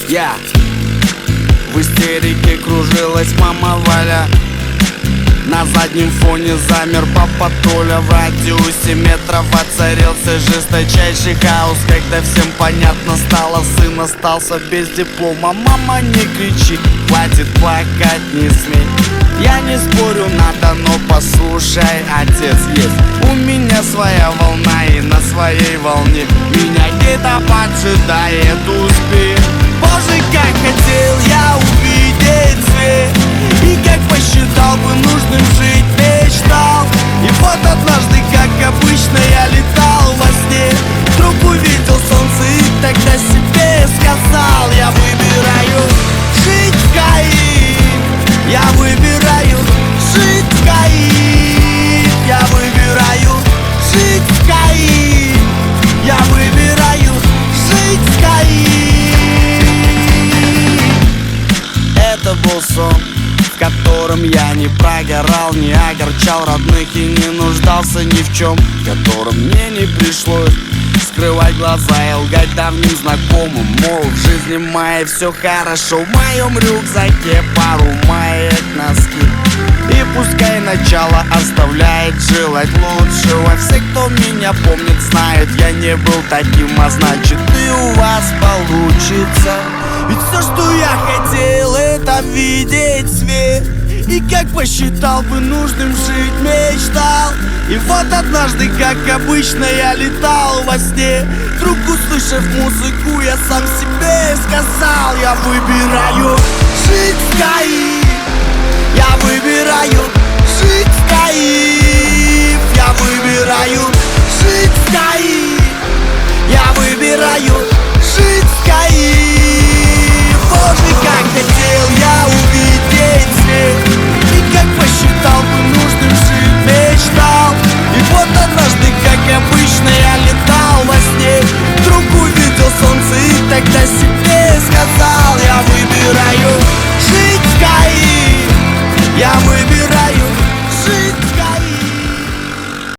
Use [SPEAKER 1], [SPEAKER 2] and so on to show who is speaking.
[SPEAKER 1] В истерике кружилась мама Валя. На заднем фоне замер папа Толя. В радиусе метров воцарился жесточайший хаос. Когда всем понятно стало, сын остался без диплома. Мама, не кричи, хватит плакать, не смей. Я не спорю, надо, но послушай, отец есть. У меня своя волна, и на своей волне меня где-то поджидает успех. Боже, как хотел я увидеть свет, и как посчитал бы нужным жить, мечтал. И вот однажды, как обычно, я летал во сне. Вдруг увидел солнце и тогда себе сказал: я выбираю жить в Каире, я выбираю жить в Каире, я выбираю жить в Каире, я выбираю жить в Каире. Это был сон, в котором я не прогорал, не огорчал родных и не нуждался ни в чем, в котором мне не пришлось скрывать глаза и лгать давним знакомым, мол, в жизни моей все хорошо. В моем рюкзаке пару маек, носки, и пускай начало оставляет желать лучшего. Все, кто меня помнит, знают, я не был таким, а значит и у вас получится. Ведь все, что я хотел, это видеть свет, и как посчитал бы нужным жить, мечтал. И вот однажды, как обычно, я летал во сне. Вдруг, услышав музыку, я сам себе сказал: я выбираю жить в Каире, я выбираю жить в Каире, я выбираю жить в Каире, я выбираю жить в Каире. Боже, как хотел я увидеть свет, и как посчитал бы нужным жить, мечтал. И вот однажды, как обычно, я летал во сне. Вдруг увидел солнце и тогда себе сказал: я